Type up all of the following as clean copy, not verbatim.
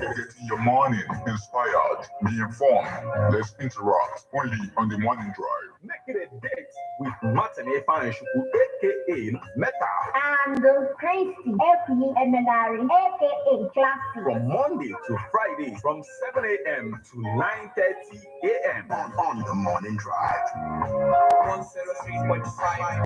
Getting your morning inspired, be informed. Let's interact only on the morning drive. Make it a date with Martin Fanshuku, aka Meta. And Christy, aka Emenari, aka Classy. From Monday to Friday, from 7 a.m. to 9:30 a.m. On the morning drive. 103.5.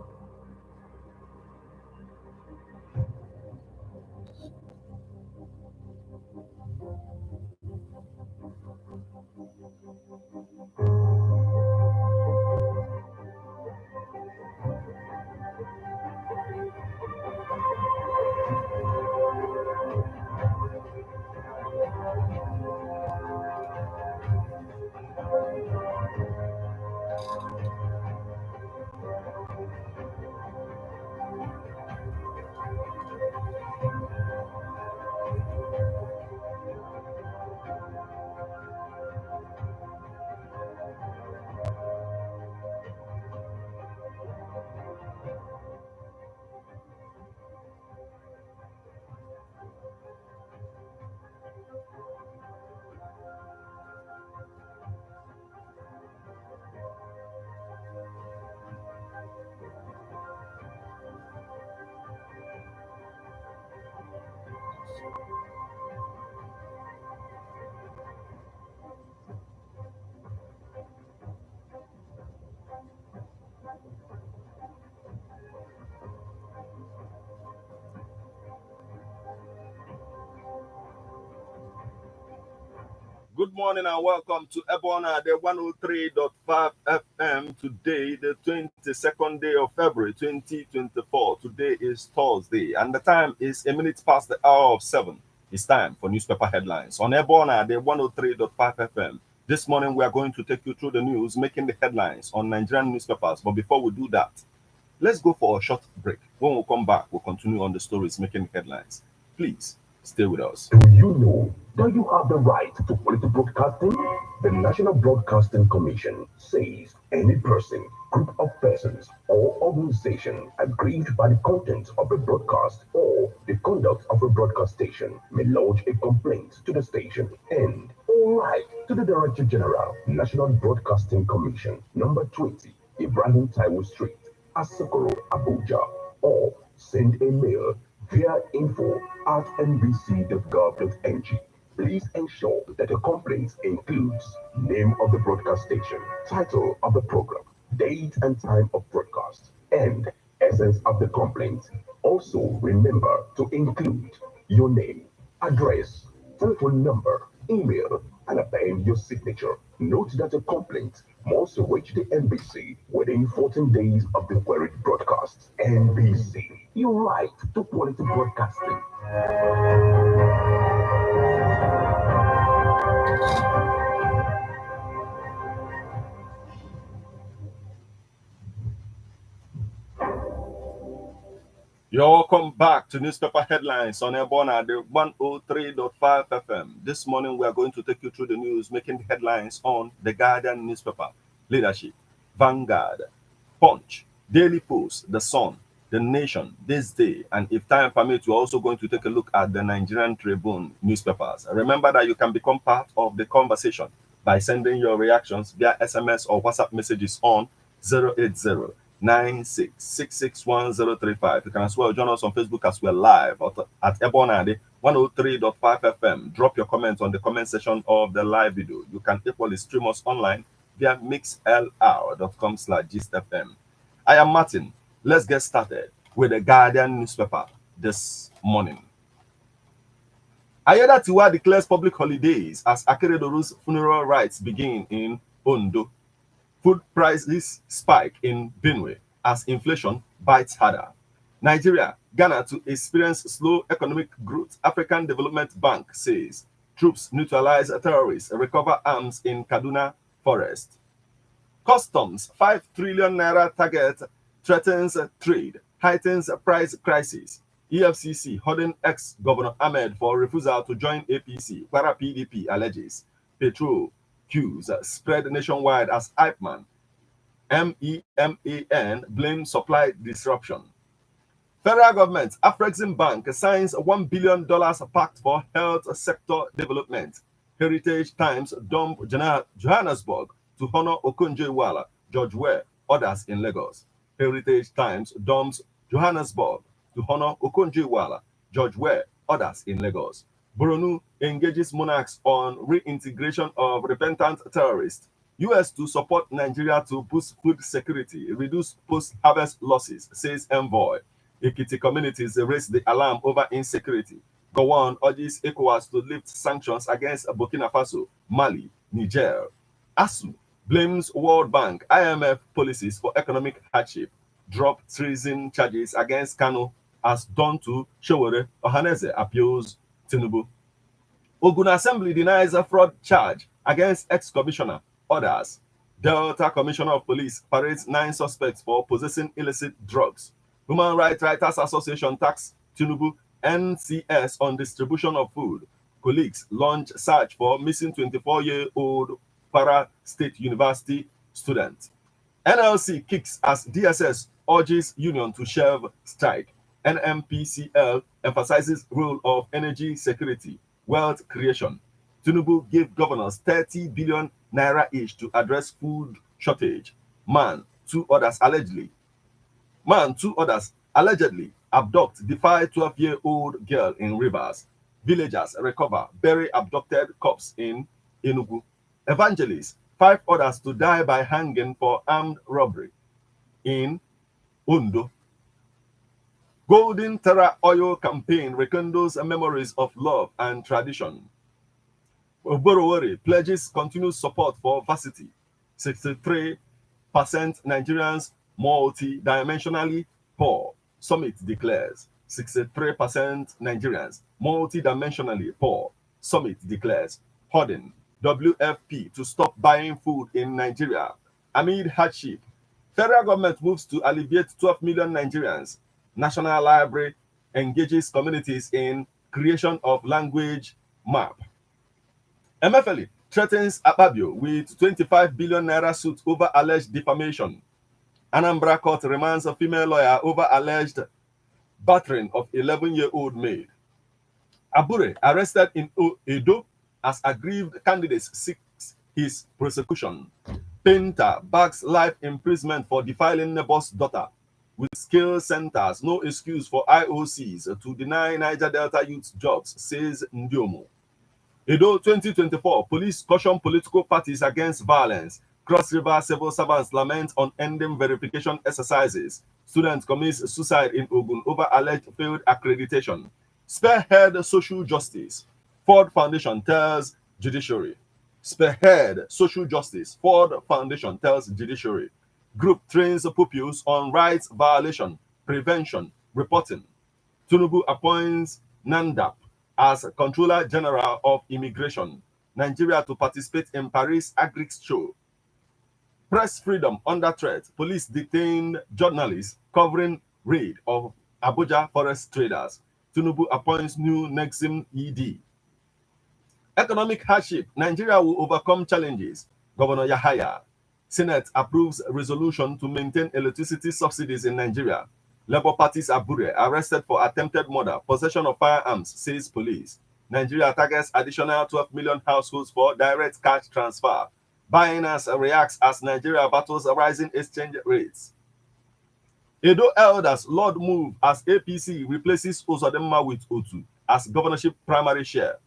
Good morning and welcome to Ebona, the 103.5 FM. Today, the 22nd day of February 2024. Today is Thursday, and the time is a minute past the hour of 7. It's time for newspaper headlines on Ebona, the 103.5 FM. This morning, we are going to take you through the news making the headlines on Nigerian newspapers. But before we do that, let's go for a short break. When we come back, we'll continue on the stories making headlines. Please stay with us. Do you know that you have the right to quality broadcasting? The National Broadcasting Commission says any person, group of persons, or organization aggrieved by the content of a broadcast or the conduct of a broadcast station may lodge a complaint to the station and all right to the Director General, National Broadcasting Commission, number 20, Ibrahim Taiwo Street, Asokoro, Abuja, or send a mail via info@nbc.gov.ng. Please ensure that the complaint includes name of the broadcast station, title of the program, date and time of broadcast, and essence of the complaint. Also, remember to include your name, address, telephone number, email, and append your signature. Note that a complaint must reach the NBC within 14 days of the queried broadcast. NBC, your right to quality broadcasting. You're welcome back to newspaper headlines on Ebona, the 103.5 FM. This morning, we are going to take you through the news making headlines on the Guardian newspaper, Leadership, Vanguard, Punch, Daily Post, The Sun, The Nation, This Day, and if time permits, we're also going to take a look at the Nigerian Tribune newspapers. Remember that you can become part of the conversation by sending your reactions via SMS or WhatsApp messages on 080-96661035. You can as well join us on Facebook as well live at Ebonade 103.5 FM. Drop your comments on the comment section of the live video. You can equally stream us online via mixlr.com/gistfm. I am Martin. Let's get started with the Guardian newspaper this morning. Ayeda Tiwa declares public holidays as Akeredolu's funeral rites begin in Ondo. Food prices spike in Benue as inflation bites harder. Nigeria, Ghana to experience slow economic growth. African Development Bank says troops neutralize terrorists, recover arms in Kaduna forest. Customs, 5 trillion naira target threatens trade, heightens price crisis. EFCC holding ex-Governor Ahmed for refusal to join APC. Kwara PDP alleges petrol queues spread nationwide as IPMAN, MEMAN, blames supply disruption. Federal government, Afrexim Bank signs $1 billion pact for health sector development. Heritage Times dump Johannesburg to honor Okonjo-Iweala, George Weah, others in Lagos. Heritage Times dumps Johannesburg to honor Okonjo-Iweala, George Weah, others in Lagos. Boronu engages monarchs on reintegration of repentant terrorists. U.S. to support Nigeria to boost food security, reduce post-harvest losses, says envoy. Ekiti communities raise the alarm over insecurity. Gowon urges ECOWAS to lift sanctions against Burkina Faso, Mali, Niger. ASU blames World Bank, IMF policies for economic hardship. Drop treason charges against Kano as done to Showore. Ohaneze appeals Tinubu. Ogun Assembly denies a fraud charge against ex-commissioner. Others. Delta Commissioner of Police parades 9 suspects for possessing illicit drugs. Human Rights Writers Association tax Tinubu NCS on distribution of food. Colleagues launch search for missing 24-year-old Para State University student. NLC kicks as DSS urges union to shelve strike. NMPCL emphasizes role of energy security, wealth creation. Tinubu gave governors 30 billion naira each to address food shortage. Two others allegedly abduct defy 12-year-old girl in Rivers. Villagers recover bury abducted corpse in Enugu. Evangelists, 5 others to die by hanging for armed robbery in Ondo. Golden Terra Oil campaign rekindles memories of love and tradition. Oborowori pledges continued support for varsity. 63% Nigerians multi-dimensionally poor. Summit declares. 63% Nigerians multi-dimensionally poor. Summit declares. Hoarding. WFP to stop buying food in Nigeria. Amid hardship, federal government moves to alleviate 12 million Nigerians. National Library engages communities in creation of language map. MFLE threatens Akpabio with 25 billion naira suit over alleged defamation. Anambra court remands a female lawyer over alleged battering of 11-year-old maid. Abure arrested in Edo as aggrieved candidates seeks his prosecution. Painter bags life imprisonment for defiling neighbor's daughter. With skill centers, no excuse for IOCs to deny Niger Delta youth jobs, says Ndiomo. Edo 2024, police caution political parties against violence. Cross River civil servants lament on ending verification exercises. Students commit suicide in Ogun over alleged failed accreditation. Spearhead social justice. Ford Foundation tells judiciary. Spearhead social justice. Ford Foundation tells judiciary. Group trains pupils on rights violation, prevention, reporting. Tinubu appoints NANDAP as Controller General of Immigration. Nigeria to participate in Paris Agri Show. Press freedom under threat. Police detained journalists covering raid of Abuja forest traders. Tinubu appoints new Nexim ED. Economic hardship. Nigeria will overcome challenges. Governor Yahaya. Senate approves resolution to maintain electricity subsidies in Nigeria. Labour Party's Abure arrested for attempted murder, possession of firearms, says police. Nigeria targets additional 12 million households for direct cash transfer. Binance reacts as Nigeria battles rising exchange rates. Edo elders Lord move as APC replaces Uzodinma with Otu as governorship primary share.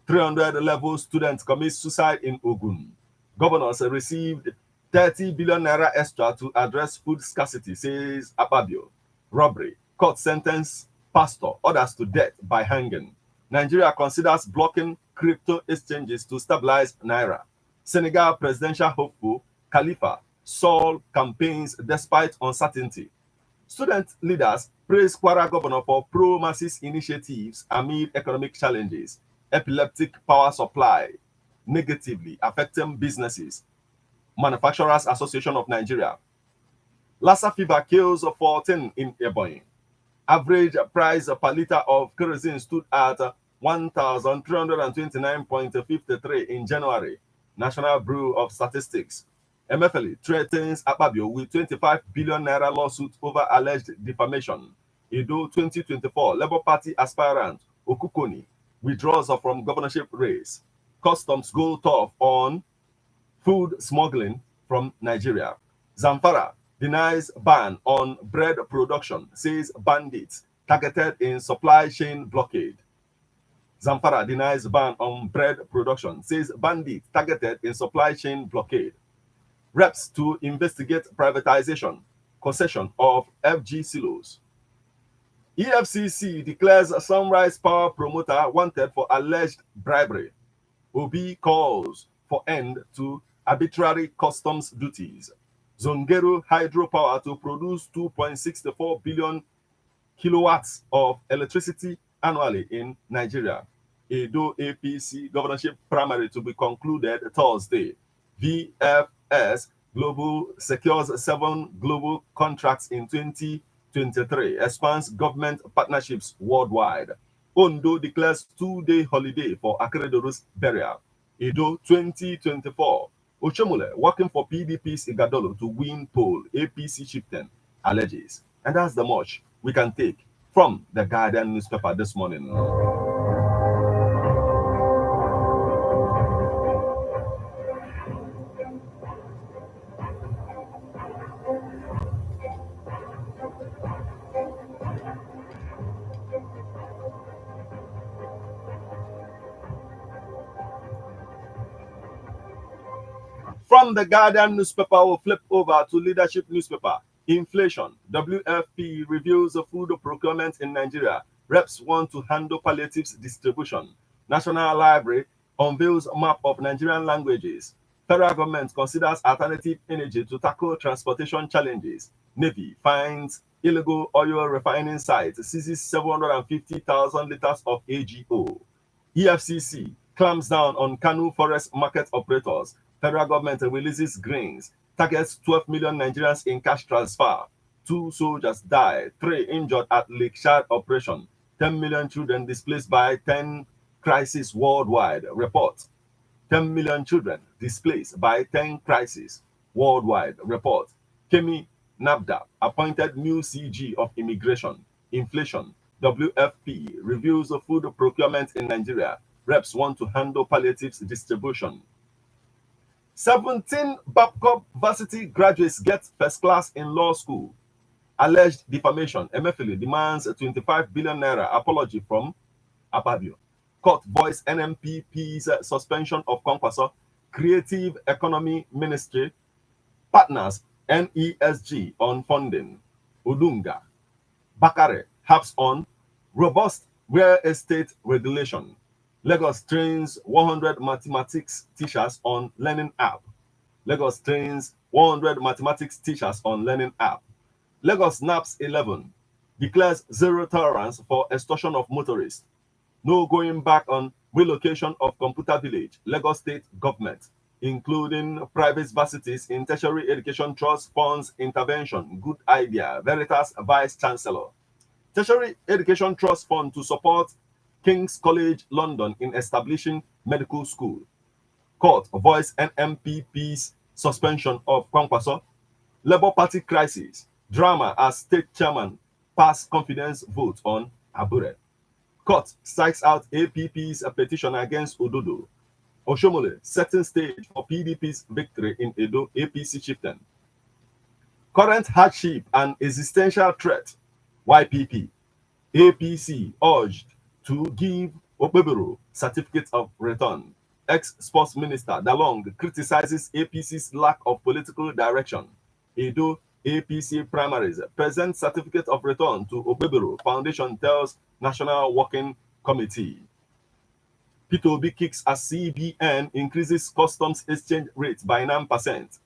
300 level students commit suicide in Ogun. Governors received 30 billion naira extra to address food scarcity, says Akpabio. Robbery. Court sentence pastor, others to death by hanging. Nigeria considers blocking crypto exchanges to stabilize Naira. Senegal presidential hopeful Khalifa Saul campaigns despite uncertainty. Student leaders praise Kwara governor for pro-masses initiatives amid economic challenges. Epileptic power supply negatively affecting businesses. Manufacturers Association of Nigeria. Lassa fever kills 14 in Ebonyi. Average price per liter of kerosene stood at 1,329.53 in January. National Bureau of Statistics. MFLE threatens Akpabio with 25 billion naira lawsuit over alleged defamation. Edo 2024, Labour Party aspirant Okukoni withdraws from governorship race. Customs go tough on food smuggling from Nigeria. Zamfara denies ban on bread production, says bandits targeted in supply chain blockade. Zamfara denies ban on bread production, says bandits targeted in supply chain blockade. Reps to investigate privatization, concession of FG silos. EFCC declares Sunrise Power promoter wanted for alleged bribery. Obi calls for end to arbitrary customs duties. Zongero hydropower to produce 2.64 billion kilowatts of electricity annually in Nigeria. Edo APC governorship primary to be concluded Thursday. VFS Global secures 7 global contracts in 2023, expands government partnerships worldwide. Ondo declares 2-day holiday for Akeredolu's burial. Edo 2024. Ochemule working for PDP's Igadolo to win poll, APC chieftain alleges. And that's the much we can take from the Guardian newspaper this morning. From the Guardian newspaper, we'll flip over to leadership newspaper. Inflation. WFP reviews the food procurement in Nigeria. Reps want to handle palliatives distribution. National Library unveils map of Nigerian languages. Federal government considers alternative energy to tackle transportation challenges. Navy finds illegal oil refining sites, seizes 750,000 liters of AGO. EFCC clamps down on Kanu forest market operators. Federal government releases greens, targets 12 million Nigerians in cash transfer. 2 soldiers died, 3 injured at Lake Chad operation. 10 million children displaced by 10 crises worldwide. Report. 10 million children displaced by 10 crises worldwide. Report. Kemi Nabda appointed new CG of Immigration. Inflation. WFP reviews of food procurement in Nigeria. Reps want to handle palliatives distribution. 17 Babcock varsity graduates get first class in law school. Alleged defamation. Emefiele demands a 25 billion naira apology from Ababio. Court voice NMPP's suspension of Kwankwaso. Creative Economy Ministry partners NESG on funding. Odunga. Bakare harps on robust real estate regulation. Lagos trains 100 mathematics teachers on learning app. Lagos trains 100 mathematics teachers on learning app. Lagos NAPS 11 declares zero tolerance for extortion of motorists. No going back on relocation of Computer Village. Lagos State government, including private varsities in tertiary education trust funds intervention. Good idea. Veritas Vice Chancellor. Tertiary Education Trust Fund to support King's College London in establishing medical school. Court voice NMPP's suspension of Kwankwaso. Labour Party crisis. Drama as state chairman pass confidence vote on Abure. Court strikes out APP's petition against Ododo. Oshomole setting stage for PDP's victory in Edo APC chieftain. Current hardship and existential threat. YPP. APC urged to give Okpebero certificate of return. Ex-sports minister Dalong criticizes APC's lack of political direction. Edo APC primaries present certificate of return to Okpebero Foundation tells National Working Committee. P2B kicks as CBN increases customs exchange rate by 9%.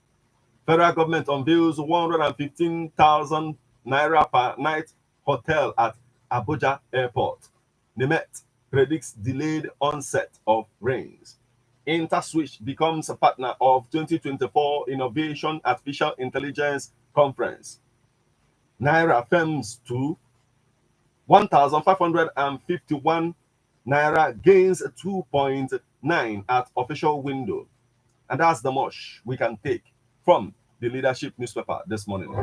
Federal government unveils 115,000 naira per night hotel at Abuja Airport. Nemet predicts delayed onset of rains. InterSwitch becomes a partner of 2024 Innovation Artificial Intelligence Conference. Naira firms to 1,551 naira, gains 2.9 at official window. And that's the much we can take from the leadership newspaper this morning.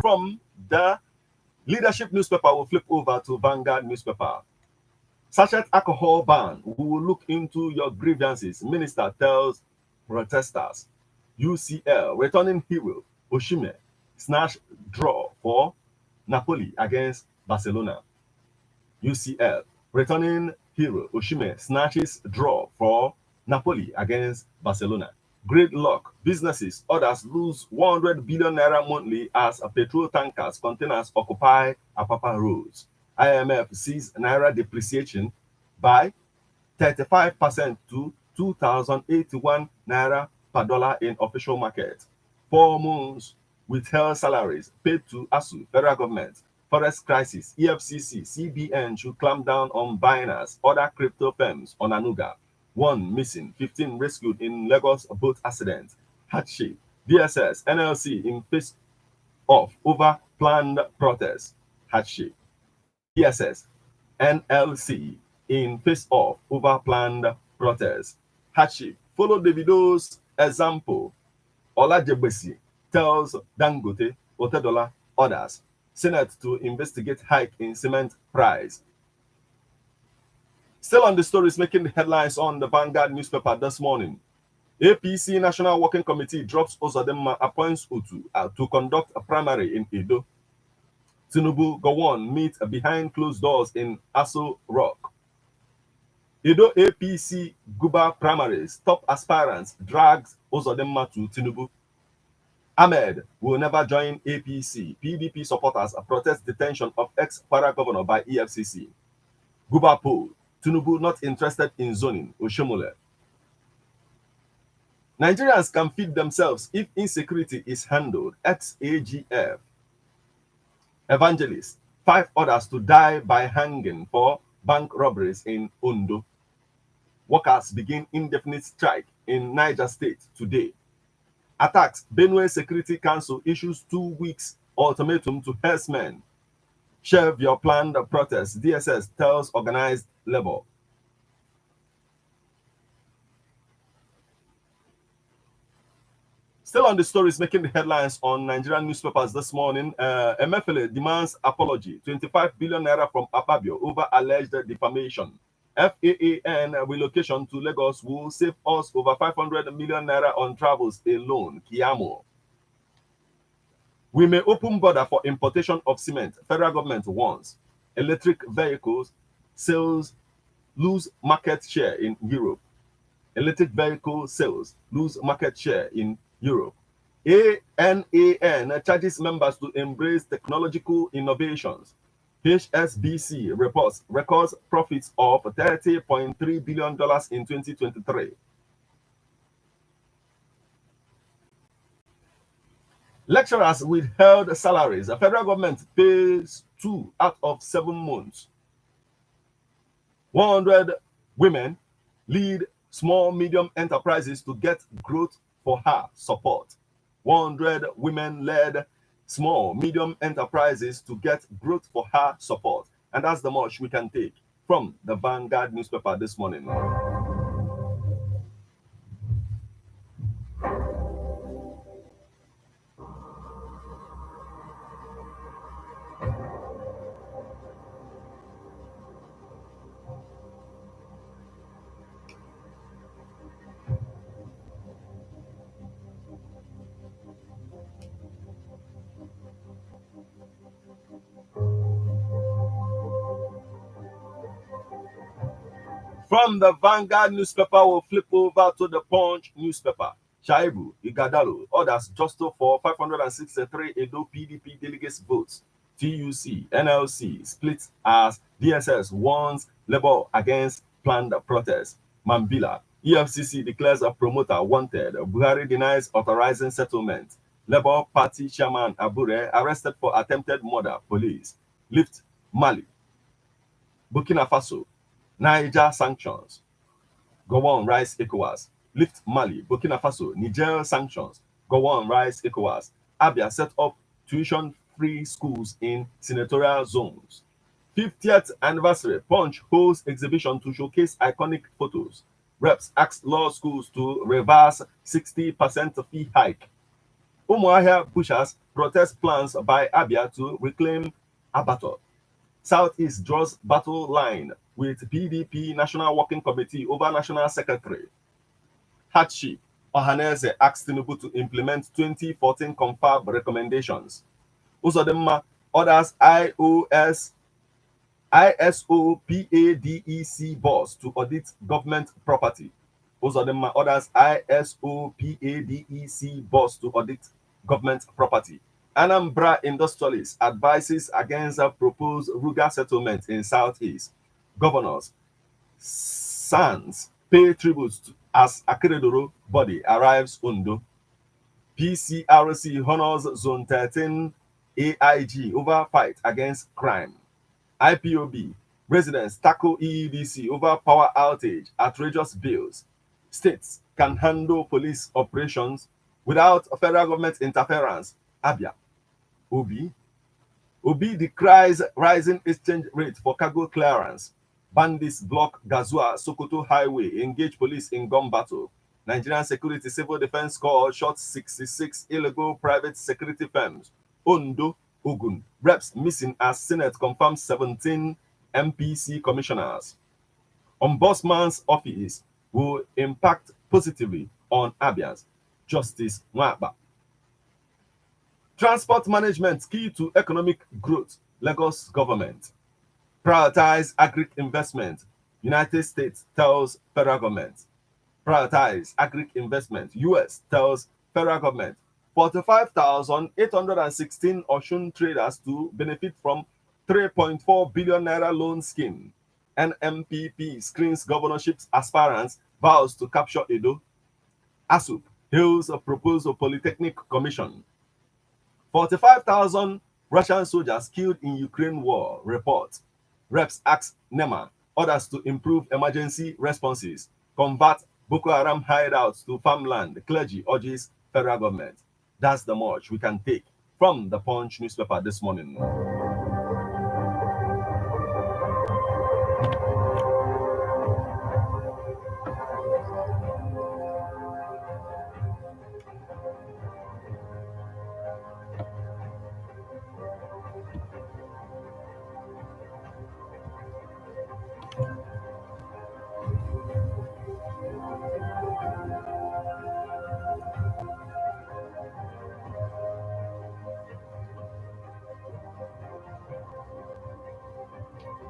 From the Leadership newspaper, will flip over to Vanguard newspaper. Sachet alcohol ban. We will look into your grievances. Minister tells protesters. UCL returning hero Osimhen snatch draw for Napoli against Barcelona. UCL returning hero Osimhen snatches draw for Napoli against Barcelona. Great luck. Businesses, others lose 100 billion naira monthly as petrol tankers containers occupy Apapa roads. IMF sees naira depreciation by 35% to 2,081 naira per dollar in official market. 4 months withheld salaries paid to ASU, federal government. Forex crisis, EFCC, CBN should clamp down on Binance, other crypto firms on Anuga. 1 missing, 15 rescued in Lagos boat accident. Hardship, DSS, NLC in face of over planned protest. Hardship, DSS, NLC in face of over planned protest. Hardship, follow Davido's example. Olajebesi tells Dangote, Otedola, others. Senate to investigate hike in cement price. Still on the stories making the headlines on the Vanguard newspaper this morning. APC National Working Committee drops Ozodinma, appoints Utu to conduct a primary in Edo. Tinubu Gowon meet behind closed doors in Aso Rock. Edo APC Guba primaries, top aspirants drags Ozodinma to Tinubu. Ahmed will never join APC. PDP supporters protest detention of ex-para governor by EFCC. Guba poll, Tinubu not interested in zoning, Oshomole. Nigerians can feed themselves if insecurity is handled, ex-AGF. Evangelist, 5 others to die by hanging for bank robberies in Ondo. Workers begin indefinite strike in Niger State today. Attacks, Benue Security Council issues 2 weeks ultimatum to herdsmen. Shelve your planned protest, DSS tells organized labor. Still on the stories making the headlines on Nigerian newspapers this morning, Emefiele demands apology, 25 billion naira from Akpabio over alleged defamation. FAAN relocation to Lagos will save us over 500 million naira on travels alone, Kiamo. We may open border for importation of cement, federal government wants. Electric vehicles sales lose market share in Europe. Electric vehicle sales lose market share in Europe. ANAN charges members to embrace technological innovations. HSBC records profits of $30.3 billion in 2023. Lecturers withheld salaries. The federal government pays 2 out of 7 months. 100 women lead small medium enterprises to get growth for her support. 100 women led small medium enterprises to get growth for her support. And that's the much we can take from the Vanguard newspaper this morning. From the Vanguard newspaper, we'll flip over to the Punch newspaper. Shaibu, Igadalo, others jostle for 563 Edo PDP delegates votes. TUC, NLC splits as DSS warns Labour against planned protests. Mambila, EFCC declares a promoter wanted. Buhari denies authorizing settlement. Labour Party chairman Abure arrested for attempted murder. Police lift Mali. Burkina Faso, Niger sanctions. Gowon rise ECOWAS. Lift Mali, Burkina Faso, Niger sanctions. Gowon rise ECOWAS. Abia set up tuition-free schools in senatorial zones. 50th anniversary, Punch holds exhibition to showcase iconic photos. Reps ask law schools to reverse 60% fee hike. Umuahia pushers protest plans by Abia to reclaim Abator. Southeast draws battle line with PDP National Working Committee over National Secretary. Hardship. Ohaneze asked Tinubu to implement 2014 confab recommendations. Uzodinma orders ISO PADEC boss to audit government property. Uzodinma orders ISO PADEC boss to audit government property. Anambra industrialist advises against a proposed Ruga settlement in Southeast. Governors Sans pay tributes as Akeredoro body arrives Ondo. PCRC honors Zone 13 AIG over fight against crime. IPOB residents tackle EEDC over power outage, outrageous bills. States can handle police operations without federal government interference. Abia. Obi decries rising exchange rate for cargo clearance. Bandits block Gazua Sokoto Highway, engage police in gun battle. Nigerian Security Civil Defense Corps shot 66 illegal private security firms. Ondo, Ogun, reps missing as Senate confirms 17 MPC commissioners. Ombudsman's office will impact positively on Abia's Justice Nwaba. Transport management key to economic growth. Lagos government. Prioritize agric investment. United States tells federal government. Prioritize agric investment. US tells federal government. 45,816 Osun traders to benefit from 3.4 billion naira loan scheme. NMPP screens governorship aspirants, vows to capture Edo. ASUP hails a proposal Polytechnic Commission. 45,000 Russian soldiers killed in Ukraine war, report. Reps ask NEMA, orders to improve emergency responses. Convert Boko Haram hideouts to farmland. Clergy urges federal government. That's the much we can take from the Punch newspaper this morning.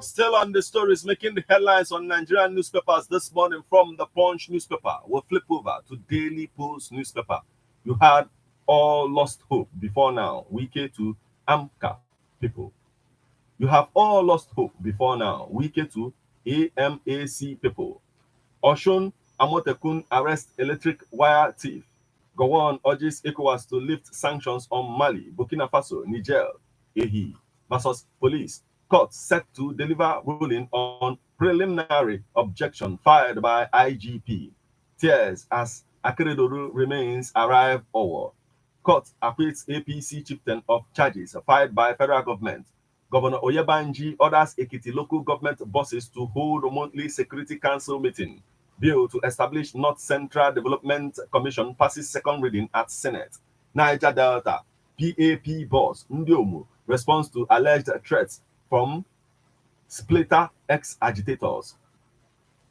Still on the stories making the headlines on Nigerian newspapers this morning from the Punch newspaper. We'll flip over to Daily Post newspaper. You had all lost hope before now. Wike to AMCA people. You have all lost hope before now. Wike to AMAC people. Oshun Amotekun arrest electric wire thief. Gowon urges ECOWAS to lift sanctions on Mali, Burkina Faso, Niger, Ehi versus police. Court set to deliver ruling on preliminary objection filed by IGP. Tears as Akeredolu remains arrive Owo. Court acquits APC chieftain of charges filed by federal government. Governor Oyebanji orders Ekiti local government bosses to hold a monthly Security Council meeting. Bill to establish North Central Development Commission passes second reading at Senate. Niger Delta, PAP boss Ndiomu responds to alleged threats from splitter ex-agitators.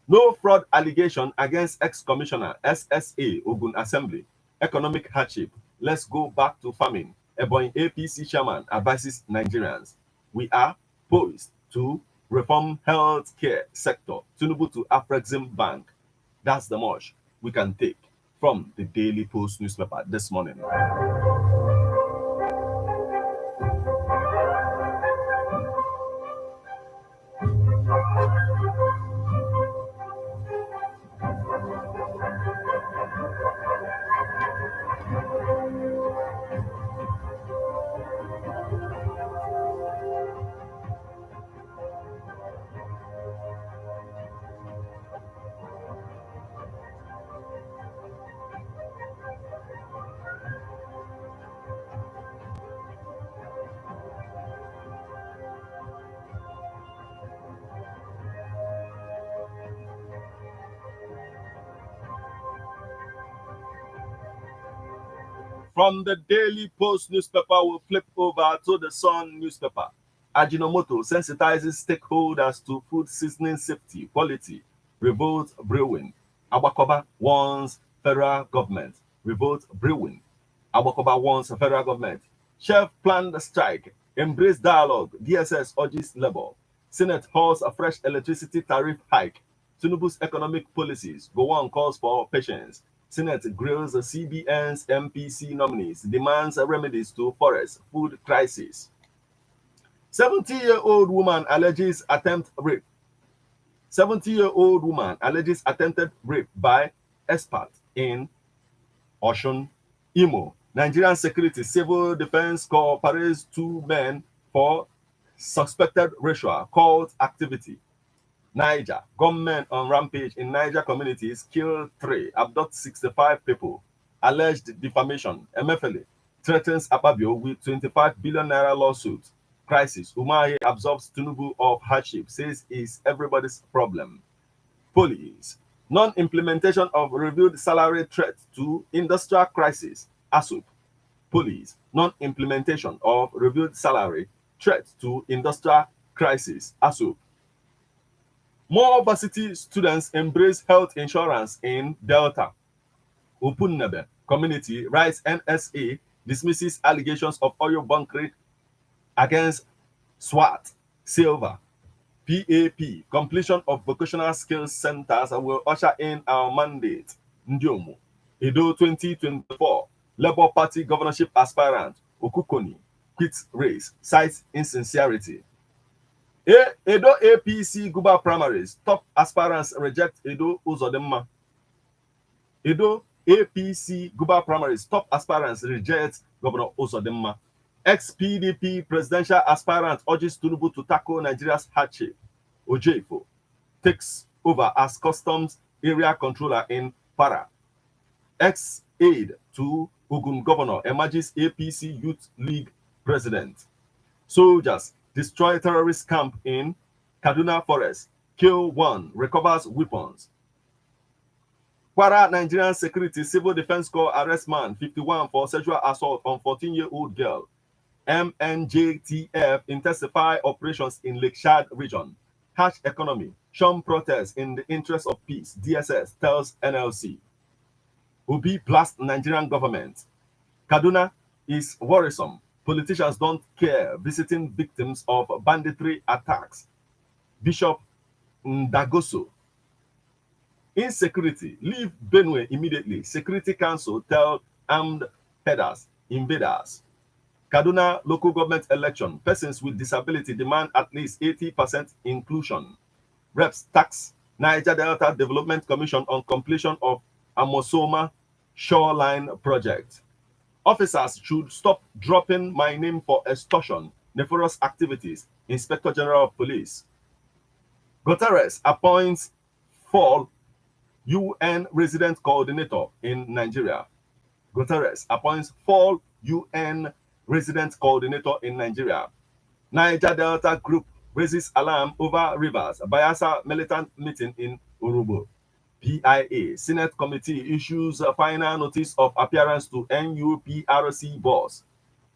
No fraud allegation against ex-commissioner SSA Ogun Assembly. Economic hardship. Let's go back to farming. Ebonyi APC chairman advises Nigerians. We are poised to reform healthcare sector. Tinubu to Afrexim Bank. That's the much we can take from the Daily Post newspaper this morning. From the Daily Post newspaper, we'll flip over to the Sun newspaper. Ajinomoto sensitizes stakeholders to food seasoning safety, quality. Revolt brewing. Abakoba warns federal government. Revolt brewing. Abakoba warns federal government. Chef planned strike. Embrace dialogue. DSS urges labor. Senate holds a fresh electricity tariff hike. Tinubu's economic policies. Go on calls for patience. Senate grills the CBN's MPC nominees. Demands remedies to forest food crisis. 70-year-old woman alleges attempt rape. 70-year-old woman alleges attempted rape by expert in Osun, Imo. Nigerian Security Civil Defense cooperates 2 men for suspected racial cult activity. Niger, gunmen on rampage in Niger communities kill 3, abduct 65 people. Alleged defamation. Emefiele threatens Akpabio with 25 billion naira lawsuit. Crisis. Umahi absolves Tinubu of hardship, says is everybody's problem. Police. Non-implementation of reviewed salary threat to industrial crisis. ASUP. Police. Non-implementation of reviewed salary threat to industrial crisis. ASUP. More varsity students embrace health insurance in Delta. Opunnebe community writes NSA dismisses allegations of oil bunkering against SWAT. Silver. PAP, completion of vocational skills centers will usher in our mandate. Ndiomu. Edo 2024. Labour Party governorship aspirant Okukoni quits race, cites insincerity. Edo APC Guba primaries. Top aspirants reject Edo Uzodinma. Edo APC Guba primaries. Top aspirants reject Governor Uzodinma. Ex-PDP presidential aspirant urges Tinubu to tackle Nigeria's hardship. Ojefo takes over as customs area controller in Para. Ex-aide to Ogun governor emerges APC Youth League president. Soldiers destroy terrorist camp in Kaduna Forest. Kill 1, recovers weapons. Kwara Nigerian Security Civil Defense Corps arrest man 51 for sexual assault on 14-year-old girl. MNJTF intensify operations in Lake Chad region. Harsh economy. Shun protests in the interest of peace. DSS tells NLC. Obi blast Nigerian government. Kaduna is worrisome. Politicians don't care. Visiting victims of banditry attacks. Bishop Ndagoso. Insecurity. Leave Benue immediately. Security Council tell armed headers, invaders. Kaduna local government election. Persons with disability demand at least 80% inclusion. Reps tax Niger Delta Development Commission on completion of Amosoma Shoreline project. Officers should stop dropping my name for extortion, nefarious activities. Inspector General of Police. Guterres appoints fall UN resident coordinator in Nigeria. Guterres appoints fall UN resident coordinator in Nigeria. Niger Delta Group raises alarm over rivers. Bayelsa militant meeting in Urubu. PIA Senate Committee issues a final notice of appearance to NUPRC boss.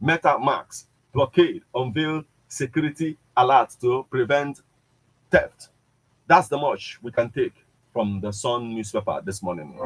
Meta Max blockade unveil security alert to prevent theft. That's the much we can take from the Sun newspaper this morning.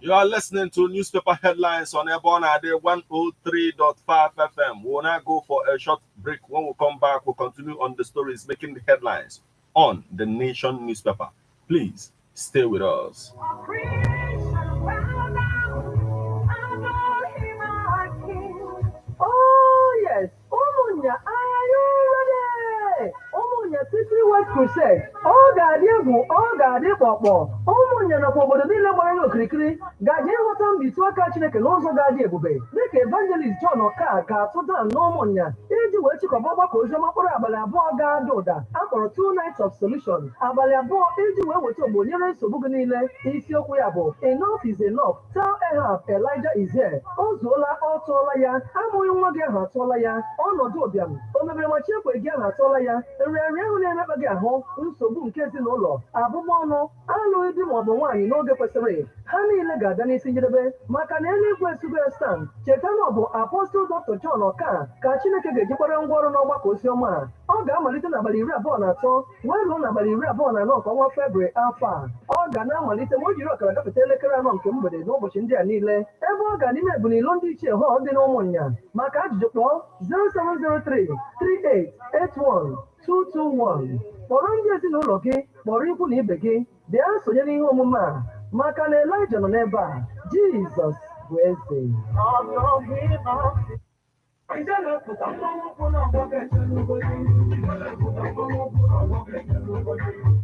You are listening to newspaper headlines on Airborne Ade 103.5 FM. We'll now go for a short break. When we come back, we'll continue on the stories making the headlines. on the Nation newspaper. Please stay with us. Oh, yes. Umunya, are you ready? Umunya City West Crusade. Oh, God, you oh, God, you Umunya na obodo niile gbara n'okirikiri gaje ịghọta mbitụ aka Chineke n'ụzọ ga-adị ebube dịka evangelist John Oka ga-atụda n'ụmụnya iji wee chịkọba ọgbakọ oziọma mkpụrụ abalị abụọ ga-ada ụda akpọrọ 2 Nights of Solution abalị abụọ iji wee weta ogbo nyere nsogbu gị niile isiokwu ya bụ Enough is enough. Tell Ahab Elijah is here. O zuola, ọ tụọla ya, amụghị nwa gị ahụ atụọla ya, ọnọdụ ụbịam o mebere machi ekwe gị ahụ atụọla ya, nrịanrịa ahụ na-emekpa gị ahụ, nsogbu nke ezinụlọ, abụmọ ọnụ, alụghị di maọbụ nwaanyị n'oge kwesịrị, ha niile ga-aga n'isi njedebe maka na eluigwe esugo stand. Cheta na ọ bụ Apostle Dr. John Oka ka Chineke ga-ejikwara ngwa ọrụ n'ọgbakọ oziọma a. Ọ ga-amalite n'abalị 23 wee ruo n'abalị 24 nke ọnwa Febrụwarị afọ a. Ọ ga na-amalite ma o jiri ọkara gafeta elekere 4 nke mgbede n'ụbọchị ndị a niile ebe ọ ga n'ime Ebunilo ndị ichie họl dị n'Ụmụnya. Maka ajụjụ kpọọ 0703 3881 221. Kpọrọ ndị ezinụlọ gị, kpọrọ ikwu na ibe gị, bịa sonye n'ihe omume a maka na Elijah nọ n'ebe a. Jizọs bụ eze.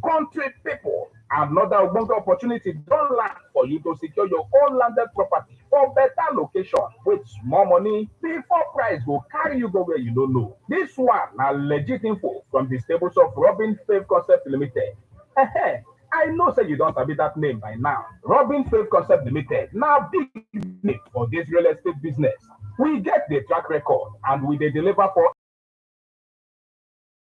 Country people, another ogbonge opportunity don land for you to secure your own landed property for better location with small money before price go carry you go where you don't know. This one na legit info from the stables of Robin Faith Concept Limited. I know say you don't sabi that name by now. Robin Faith Concept Limited now big name for this real estate business. We get the track record and we dey deliver for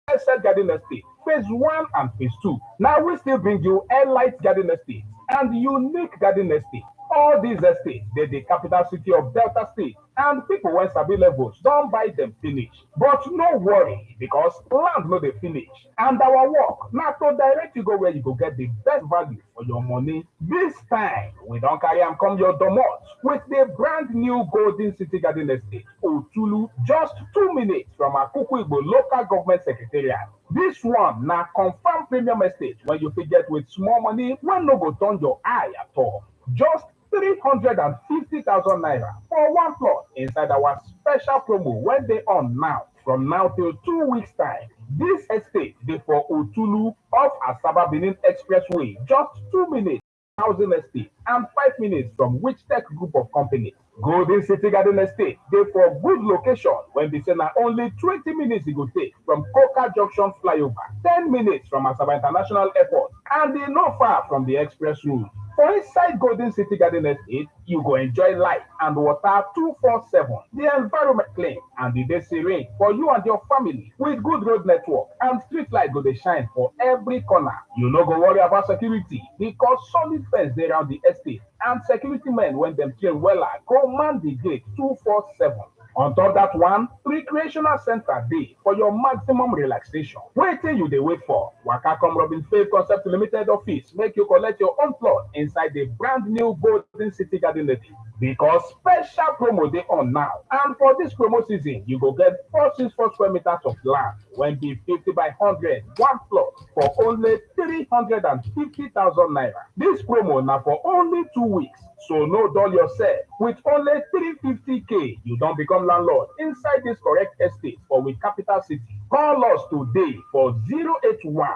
DSS Garden Estate, Phase 1 and Phase 2. Now we still bring you Elite Garden Estate and Unique Garden Estate. All these estates, they're the capital city of Delta State, and people when sabi levels don't buy them finish. But no worry, because land no dey finish. And our work now to direct you go where you go get the best value for your money. This time, we don't carry am come your domot with the brand new Golden City Garden Estate, Otulu, just 2 minutes from Akuku Igbo local government secretariat. This one now confirmed premium estate when you fit get with small money when no go turn your eye at all. Just 350,000 naira for one plot inside our special promo when they on now. From now till 2 weeks time. This estate dey for Otulu off Asaba Benin Expressway, just 2 minutes. Housing estate and 5 minutes from which tech group of companies. Golden City Garden Estate, they for good location when they say now only 20 minutes it go take from Coca Junction flyover, 10 minutes from Asaba International Airport, and they not far from the express route. For inside Golden City Garden Estate, you go enjoy light and water 247. The environment clean and the day serene for you and your family with good road network and street light go dey shine for every corner. You no go worry about security because solid fence dey around the estate and security men when them train wella go man the gate 247. On top that one, recreational center dey for your maximum relaxation. Wetin you dey wait for? Waka come Robin Faith Concept Limited office make you collect your own plot inside the brand new Golden City Garden Estate. Because special promo dey on now, and for this promo season, you go get 464 square meters of land when be 50 by 100 one plot for only 350,000 naira. This promo now for only 2 weeks. So no dull yourself. With only 350k, you don't become landlord inside this correct estate or with capital city. Call us today for 081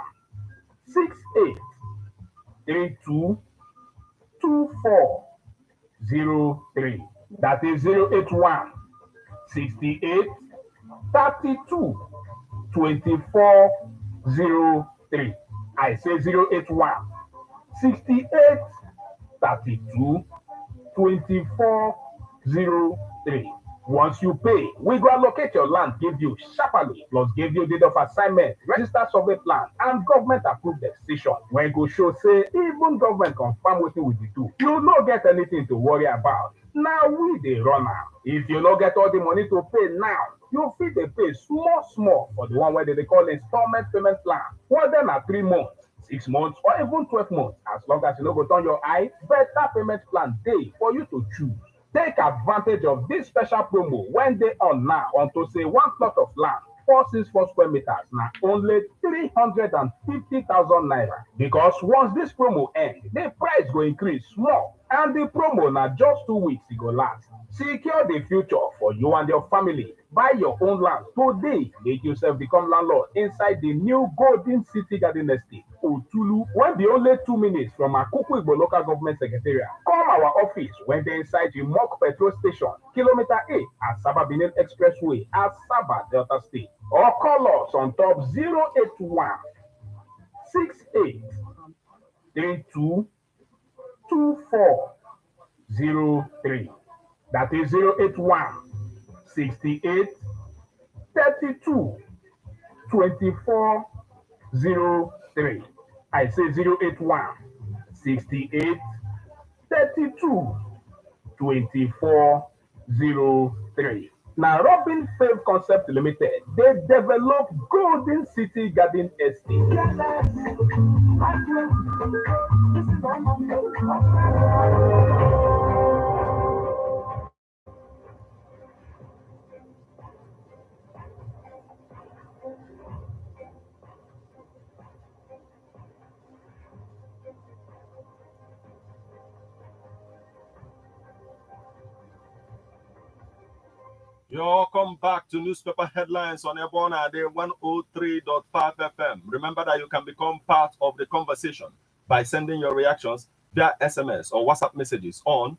68 32 2403. That is 081 68 32 2403. I say 081 68 32 2403. Once you pay, we go allocate your land, give you sharply, plus give you deed of assignment, register survey plan, and government approved decision. When go show say even government confirm wetin we dey do, you no get anything to worry about. Now we dey run am. If you no get all the money to pay now, you fit dey pay small for the one wey they call installment payment plan. Whether na 3 months, 6 months, or even 12 months, as long as you no go turn your eye, better payment plan dey for you to choose. Take advantage of this special promo when they on now unto say one plot of land 464 square meters na only 350,000 naira. Because once this promo end, the price go increase small, and the promo na just 2 weeks e go last. Secure the future for you and your family. Buy your own land today. Make yourself become landlord inside the new Golden City Garden Estate, Otulu, wey be only 2 minutes from Akuku Igbo Local Government Secretariat. Come our office when they inside the Mock Petrol Station, Kilometer 8, Asaba Benin Expressway, Asaba, Delta State. Or call us on top 081 68 32 2403. That is 081 68 32 2403. I say 081 68 32 2403. Now, Robin Fave Concept Limited, they develop Golden City Garden Estate. Welcome back to Newspaper Headlines on Ebon Ade 103.5 FM. Remember that you can become part of the conversation by sending your reactions via SMS or WhatsApp messages on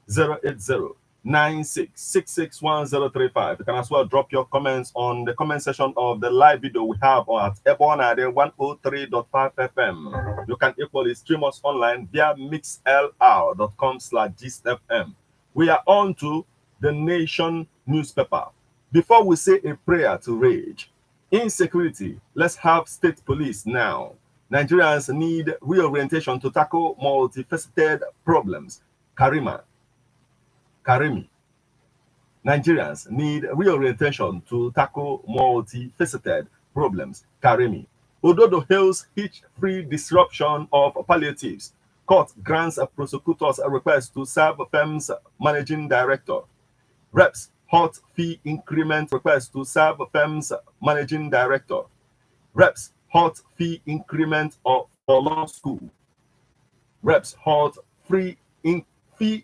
080-96661035. You can as well drop your comments on the comment section of the live video we have at Ebon Ade 103.5 FM. You can equally stream us online via mixlr.com/gistfm. We are on to the Nation newspaper. Before we say a prayer to rage, insecurity, let's have state police now. Nigerians need reorientation to tackle multifaceted problems. Karimi. Nigerians need reorientation to tackle multifaceted problems. Karimi. Ododo hails hitch-free disruption of palliatives. Court grants a prosecutor's request to serve firm's managing director. Reps hot fee increment request to serve firm's managing director. Reps hot fee increment for law school. Reps hot fee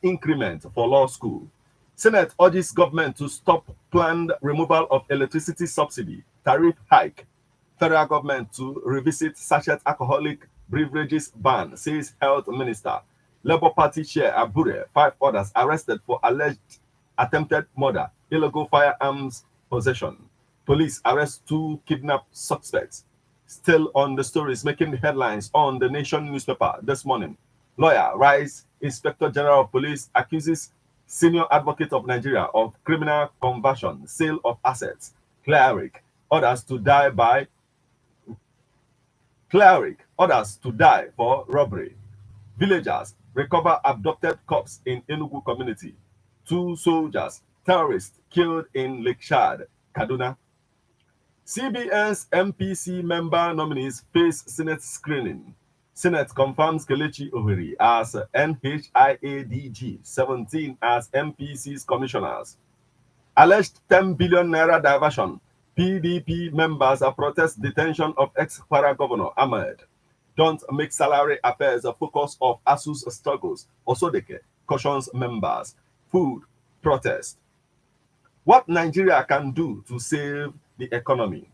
increment for law school. Senate urges government to stop planned removal of electricity subsidy, tariff hike. Federal government to revisit sachet alcoholic beverages ban, says Health Minister. Labour Party Chair Abure, 5 others arrested for alleged attempted murder, illegal firearms possession. Police arrest 2 kidnapped suspects. Still on the stories making the headlines on the Nation newspaper this morning. Lawyer Rice, Inspector General of Police, accuses Senior Advocate of Nigeria of criminal conversion, sale of assets. Cleric orders to die for robbery. Villagers recover abducted corpse in Enugu community. 2 soldiers, terrorists killed in Lake Chad, Kaduna. CBN's MPC member nominees face Senate screening. Senate confirms Kelechi Owerri as NHIADG, 17 as MPC's commissioners. Alleged 10 billion naira diversion. PDP members protest detention of ex-Kwara Governor Ahmed. Don't make salary affairs a focus of ASU's struggles. Osodeke cautions members. Food protest. What Nigeria can do to save the economy?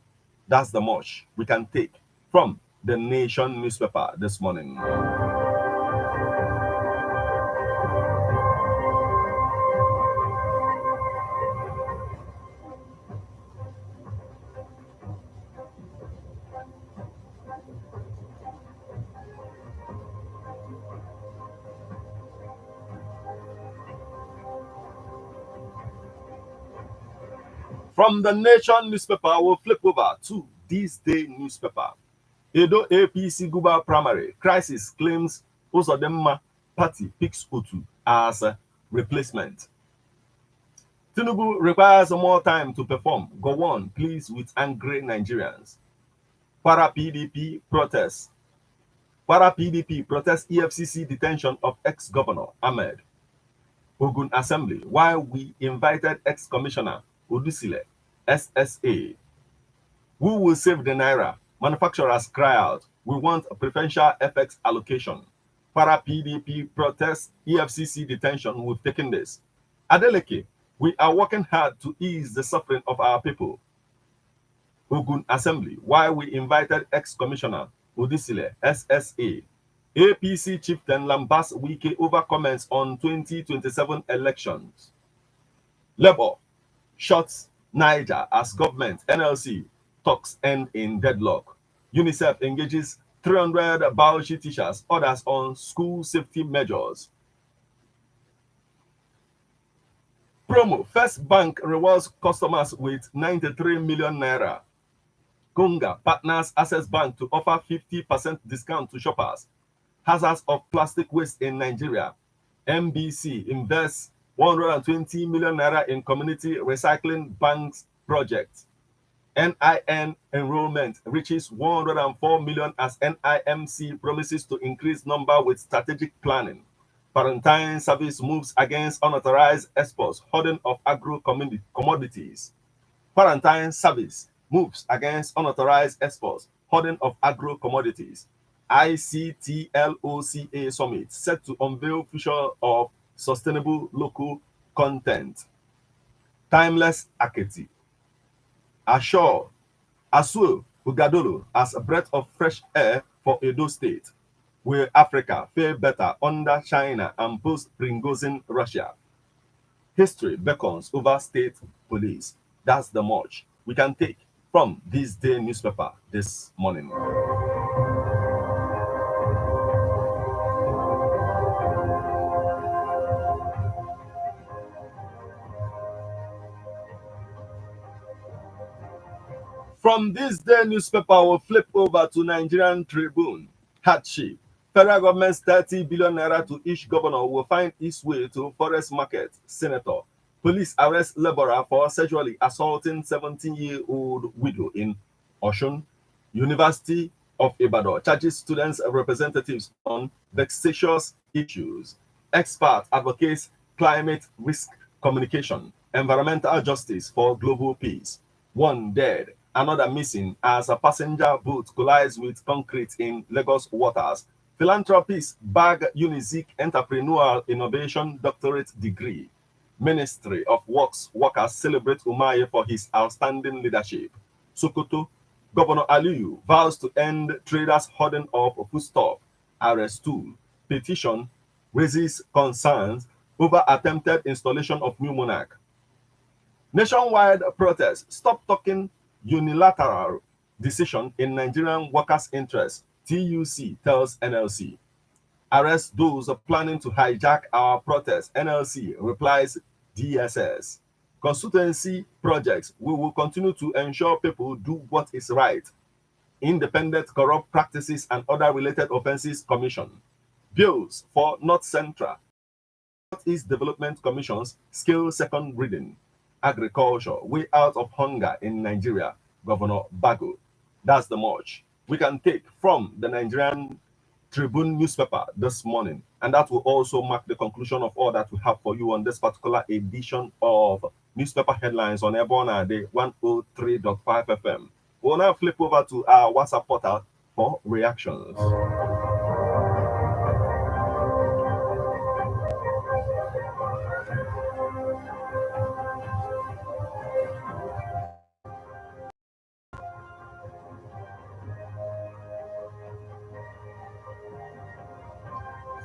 That's the much we can take from the Nation newspaper this morning. From the Nation newspaper, we'll flip over to this day newspaper. Edo APC Guba primary crisis claims Uzodinma party picks Otu as a replacement. Tinubu requires more time to perform. Go on, please, with angry Nigerians. Para PDP protests EFCC detention of ex-governor Ahmed. Ogun Assembly, while we invited ex-commissioner Odusile, SSA. Who will save the naira? Manufacturers cry out. We want a preferential FX allocation. Para PDP protest, EFCC detention. We've taken this. Adeleke, we are working hard to ease the suffering of our people. Ogun Assembly, why we invited ex-commissioner Udisile, SSA. APC chieftain Lambas Wike over comments on 2027 elections. Labour shots Niger as government NLC talks end in deadlock. UNICEF engages 300 biology teachers, others on school safety measures. Promo, First Bank rewards customers with 93 million naira. Conga partners Access Bank to offer 50% discount to shoppers. Hazards of plastic waste in Nigeria. MBC invests 120 million naira in community recycling banks project. NIN enrollment reaches 104 million as NIMC promises to increase number with strategic planning. Quarantine service moves against unauthorized exports, hoarding of agro commodities. Quarantine service moves against unauthorized exports, hoarding of agro commodities. ICTLOCA summit set to unveil future of sustainable local content. Timeless Aketi. Ashore, Asuo, Ugadolo as a breath of fresh air for Edo State. Will Africa fare better under China and post-Prigozhin Russia? History beckons over state police. That's the much we can take from this day newspaper this morning. From this day newspaper, we'll flip over to Nigerian Tribune. Hardship. Federal government's 30 billion naira to each governor will find its way to Forest Market. Senator. Police arrest laborer for sexually assaulting 17-year-old widow in Osun. University of Ibadan charges students and representatives on vexatious issues. Expert advocates climate risk communication, environmental justice for global peace. One dead, another missing as a passenger boat collides with concrete in Lagos waters. Philanthropists bag Unizik Entrepreneurial Innovation Doctorate degree. Ministry of Works workers celebrate Umaye for his outstanding leadership. Sokoto, Governor Aliyu vows to end traders hoarding of foodstuff. Arrest tool. Petition raises concerns over attempted installation of new monarch. Nationwide protest. Stop talking unilateral decision in Nigerian workers' interest. TUC tells NLC. Arrest those planning to hijack our protest. NLC replies DSS. Consultancy projects. We will continue to ensure people do what is right. Independent corrupt practices and other related offenses commission. Bills for North Central. Northeast Development Commission's skill second reading. Agriculture. Way out of hunger in Nigeria. Governor Bago. That's the much we can take from the Nigerian Tribune newspaper this morning. And that will also mark the conclusion of all that we have for you on this particular edition of Newspaper Headlines on Ebona Day 103.5 FM. We'll now flip over to our WhatsApp portal for reactions.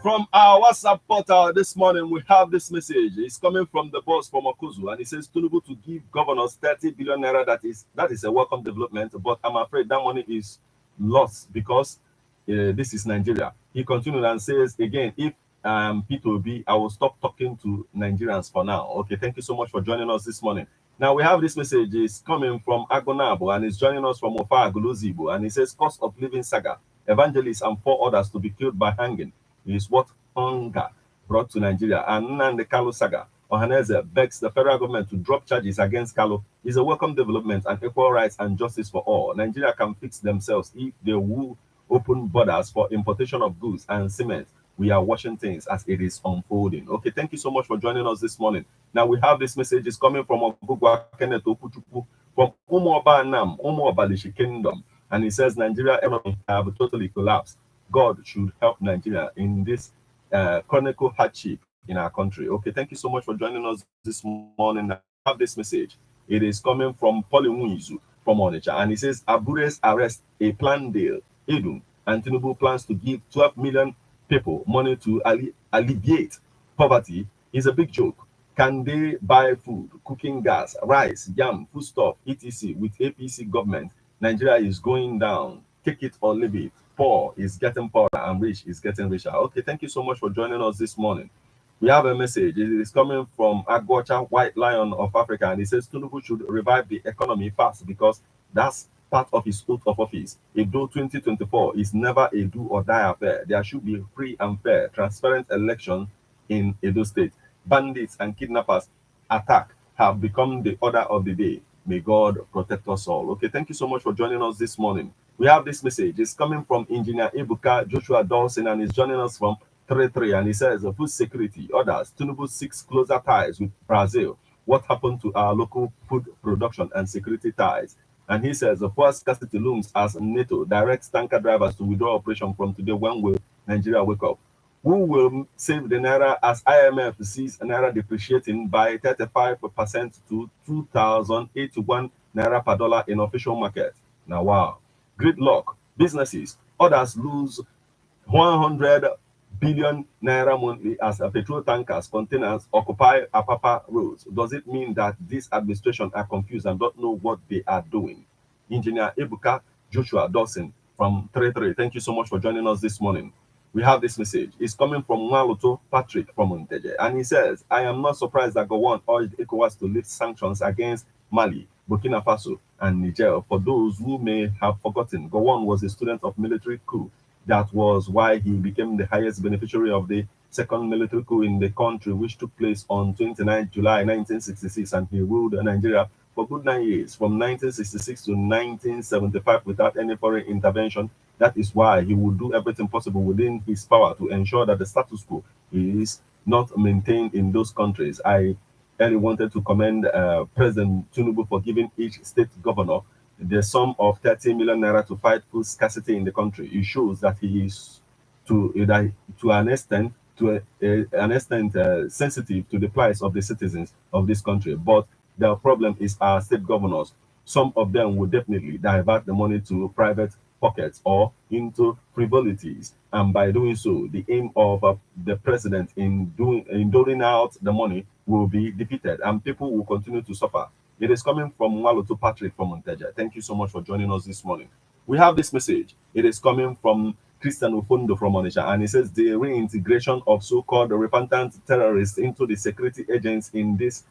From our WhatsApp portal this morning, we have this message. It's coming from the boss from Okuzu, and he says Tinubu to give governors 30 billion naira. That is a welcome development, but I'm afraid that money is lost because this is Nigeria. He continued and says again, if P2B, I will stop talking to Nigerians for now. Okay, thank you so much for joining us this morning. Now we have this message. It's coming from Agonabo, and he's joining us from Ofa Aguluzibo, and he says cost of living saga, evangelists and 4 others to be killed by hanging is what hunger brought to Nigeria. And Nnamdi Kanu saga, Ohaneze begs the federal government to drop charges against Kanu. Is a welcome development and equal rights and justice for all. Nigeria can fix themselves if they will open borders for importation of goods and cement. We are watching things as it is unfolding. Okay, thank you so much for joining us this morning. Now we have this message is coming from Ogugwa Kenneth Okuchukwu from Umuobalishi Kingdom. And he says Nigeria economy have totally collapsed. God should help Nigeria in this chronic hardship in our country. Okay, thank you so much for joining us this morning. I have this message. It is coming from Polimuizu from Onitsha, and he says Abure's arrest a planned deal. Edun and Tinubu plans to give 12 million people money to alleviate poverty is a big joke. Can they buy food, cooking gas, rice, yam, foodstuff, etc. with APC government? Nigeria is going down. Take it or leave it. Poor is getting poorer and rich is getting richer. Okay, thank you so much for joining us this morning. We have a message. It is coming from Agwacha, White Lion of Africa, and it says Tinubu should revive the economy fast because that's part of his oath of office. Although 2024 is never a do or die affair, there should be free and fair, transparent election in Edo State. Bandits and kidnappers attack have become the order of the day. May God protect us all. Okay, thank you so much for joining us this morning. We have this message. It's coming from Engineer Ebuka Joshua Dawson, and he's joining us from 33, and he says, food security orders, Tinubu seeks closer ties with Brazil. What happened to our local food production and security ties? And he says, the poor scarcity looms as NATO directs tanker drivers to withdraw operation from today. When will Nigeria wake up? Who will save the Naira as IMF sees Naira depreciating by 35% to 2,081 Naira per dollar in official market? Now, wow. Gridlock. Businesses. Others lose 100 billion Naira monthly as petrol tankers, containers occupy Apapa roads. Does it mean that this administration are confused and don't know what they are doing? Engineer Ebuka Joshua Dawson from 33. Thank you so much for joining us this morning. We have this message. It's coming from Maluto Patrick from Monteje, and he says, I am not surprised that Gowon urged ECOWAS to lift sanctions against Mali, Burkina Faso, and Niger. For those who may have forgotten, Gowon was a student of military coup. That was why he became the highest beneficiary of the second military coup in the country, which took place on 29 July 1966, and he ruled Nigeria for good 9 years, from 1966 to 1975, without any foreign intervention. That is why he will do everything possible within his power to ensure that the status quo is not maintained in those countries. I really wanted to commend President Tinubu for giving each state governor the sum of 30 million naira to fight food scarcity in the country. It shows that he is to an extent sensitive to the plight of the citizens of this country. But the problem is our state governors. Some of them will definitely divert the money to private pockets or into frivolities, and by doing so, the aim of the president in doling out the money will be defeated, and people will continue to suffer. It is coming from Waluto Patrick from Monteja. Thank you so much for joining us this morning. We have this message. It is coming from Christian Ufondo from Onisha, and he says the reintegration of so-called repentant terrorists into the security agents in this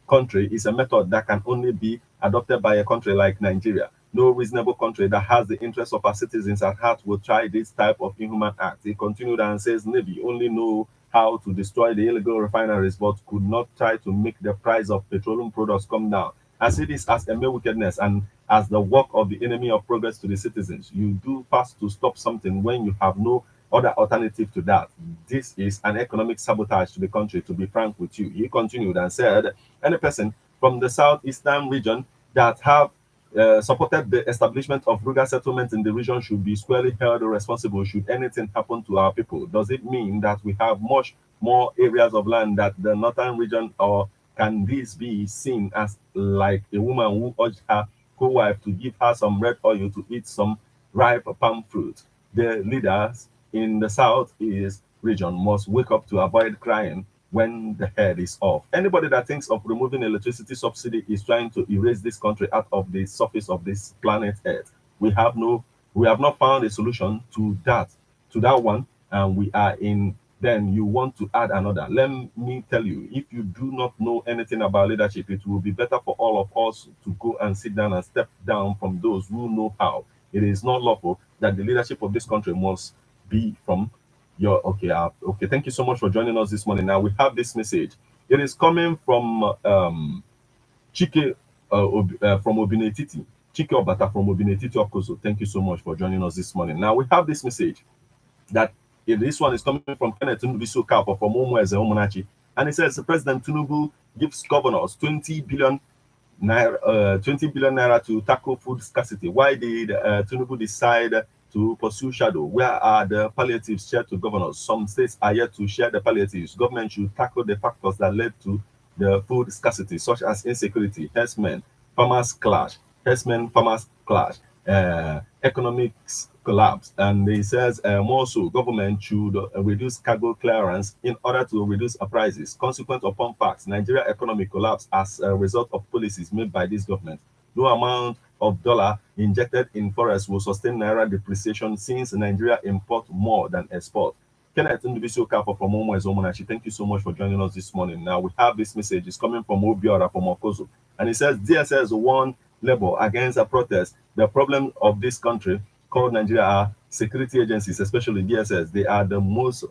country is a method that can only be adopted by a country like Nigeria. No reasonable country that has the interests of our citizens at heart will try this type of inhuman act. He continued and says, Navy only know how to destroy the illegal refineries, but could not try to make the price of petroleum products come down. I see this as a mere wickedness and as the work of the enemy of progress to the citizens. You do fast to stop something when you have no other alternative to that. This is an economic sabotage to the country, to be frank with you. He continued and said, any person from the southeastern region that have supported the establishment of rural settlements in the region should be squarely held responsible should anything happen to our people. Does it mean that we have much more areas of land that the northern region, or can this be seen as like a woman who urged her co-wife to give her some red oil to eat some ripe palm fruit? The leaders in the southeast region must wake up to avoid crying when the head is off. Anybody that thinks of removing electricity subsidy is trying to erase this country out of the surface of this planet Earth. We have not found a solution to that one, and we are in. Then you want to add another. Let me tell you, if you do not know anything about leadership, it will be better for all of us to go and sit down and step down from those who know how. It is not lawful that the leadership of this country must be from okay. Thank you so much for joining us this morning. Now we have this message. It is coming from Chike from Obinetiti. Chike Obata from Obinetiti Okozo. Thank you so much for joining us this morning. Now we have this message that this one is coming from Kenneth Ndubiso from Omueze Omunachi, and it says President Tinubu gives governors 20 billion 20 billion naira to tackle food scarcity. Why did Tinubu decide to pursue shadow? Where are the palliatives shared to governors? Some states are yet to share the palliatives. Government should tackle the factors that led to the food scarcity, such as insecurity, herdsmen, farmers clash, economics collapse. And he says more so, government should reduce cargo clearance in order to reduce prices. Consequent upon facts, Nigeria economic collapse as a result of policies made by this government. No amount of dollar injected in forests will sustain naira depreciation since Nigeria import more than export. Kenneth Ndubisi Okafor from Omo Ezomunachi, thank you so much for joining us this morning. Now we have this message. It's coming from Obiora from Okozo, and it says DSS won labor against a protest. The problem of this country called Nigeria are security agencies, especially DSS. They are the most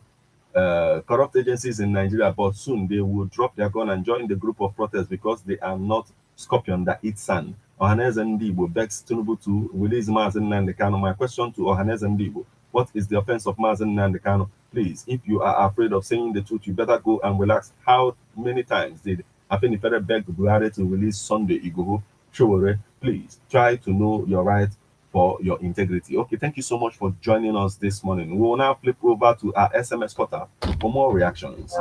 corrupt agencies in Nigeria, but soon they will drop their gun and join the group of protests because they are not scorpion that eats sand. Ohaneze Ndibo begs Tinubu to release Mazen Nnamdi Kanu. My question to Ohaneze Ndibo: what is the offense of Mazen Nnamdi Kanu? Please, if you are afraid of saying the truth, you better go and relax. How many times did Afenifere beg Buhari to release Sunday Igboho? Showore, please try to know your right for your integrity. Okay, thank you so much for joining us this morning. We will now flip over to our SMS portal for more reactions.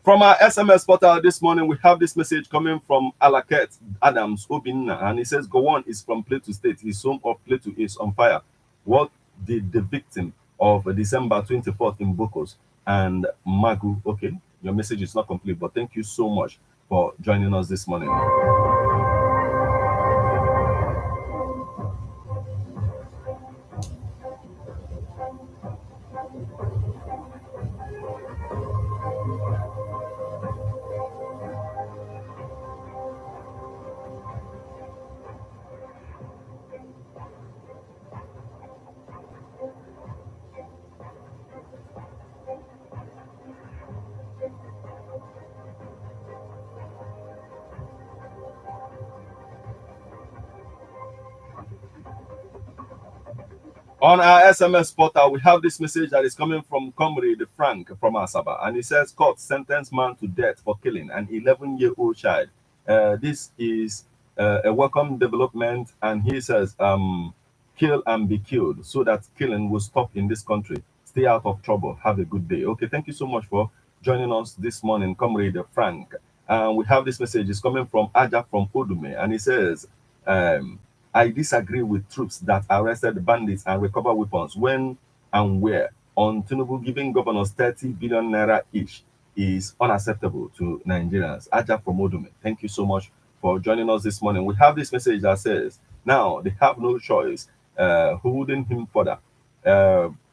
From our SMS portal this morning, we have this message coming from Alaket Adams Obinna, and he says, Gowon is from Plateau State. His home of Plateau is on fire. What did the victim of December 24th in Bokos and Magu? Okay, your message is not complete, but thank you so much for joining us this morning. On our SMS portal, we have this message that is coming from Comrade Frank from Asaba, and he says, court sentenced man to death for killing an 11-year-old child. This is a welcome development, and he says, kill and be killed so that killing will stop in this country. Stay out of trouble. Have a good day. Okay, thank you so much for joining us this morning, Comrade Frank. We have this message is coming from Aja from Odume, and he says, I disagree with troops that arrested bandits and recover weapons when and where on Tinubu giving governors 30 billion naira each is unacceptable to Nigerians. Aja from Odume, thank you so much for joining us this morning. We have this message that says, now they have no choice. Holding him further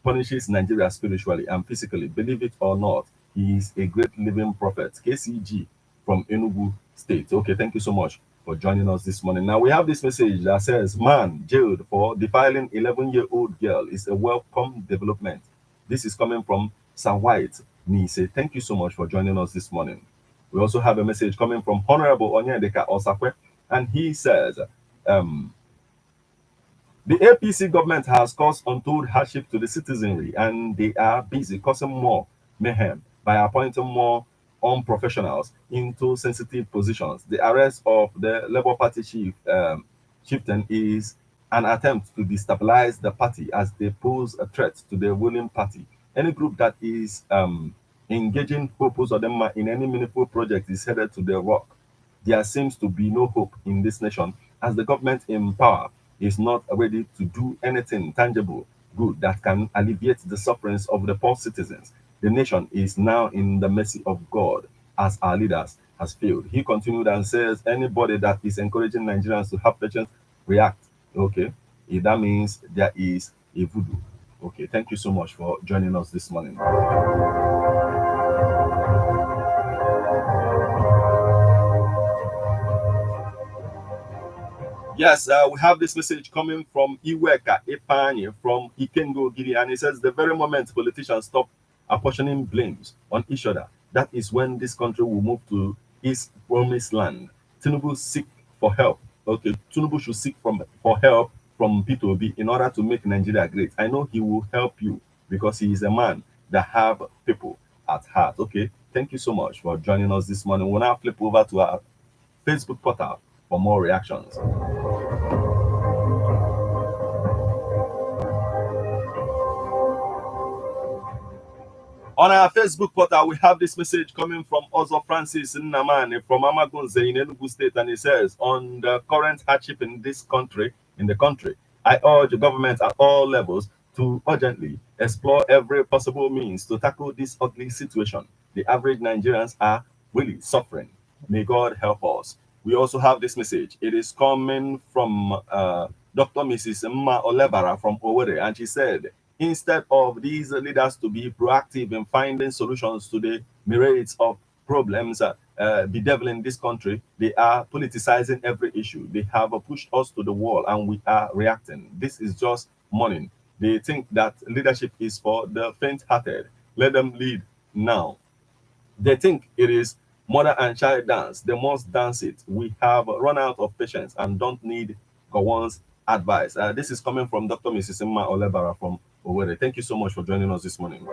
punishes Nigeria spiritually and physically. Believe it or not, he is a great living prophet. KCG from Enugu State. Okay, thank you so much for joining us this morning. Now we have this message that says, man jailed for defiling 11-year-old girl is a welcome development. This is coming from Sir White Nise. Thank you so much for joining us this morning. We also have a message coming from Honorable Onyedeka Osakwe, and he says, the APC government has caused untold hardship to the citizenry, and they are busy causing more mayhem by appointing more unprofessionals into sensitive positions. The arrest of the Labour Party chieftain is an attempt to destabilize the party as they pose a threat to the ruling party. Any group that is engaging purpose or them in any meaningful project is headed to the rock. There seems to be no hope in this nation as the government in power is not ready to do anything tangible good that can alleviate the sufferings of the poor citizens. The nation is now in the mercy of God as our leaders has failed. He continued and says, anybody that is encouraging Nigerians to have patience, react. Okay, if that means there is a voodoo. Okay, thank you so much for joining us this morning. Yes, we have this message coming from Iweka Epanye from Ikengo Giri, and he says, the very moment politicians stop apportioning blames on each other, that is when this country will move to its promised land. Tinubu seek for help. Okay, Tinubu should seek for help from P2B in order to make Nigeria great. I know he will help you because he is a man that have people at heart. Okay, thank you so much for joining us this morning. We'll now flip over to our Facebook portal for more reactions. On our Facebook portal, we have this message coming from Ozo Francis Nnamani from Amagunze in Enugu State, and he says, on the current hardship in the country, I urge the government at all levels to urgently explore every possible means to tackle this ugly situation. The average Nigerians are really suffering. May God help us. We also have this message. It is coming from Dr. Mrs. Mma Olebara from Owerri, and she said, instead of these leaders to be proactive in finding solutions to the myriads of problems bedeviling this country, they are politicizing every issue. They have pushed us to the wall and we are reacting. This is just mourning. They think that leadership is for the faint-hearted. Let them lead now. They think it is mother and child dance. They must dance it. We have run out of patience and don't need Gowon's advice. This is coming from Dr. Mrs. Mma Olebara from Owerri. Thank you so much for joining us this morning.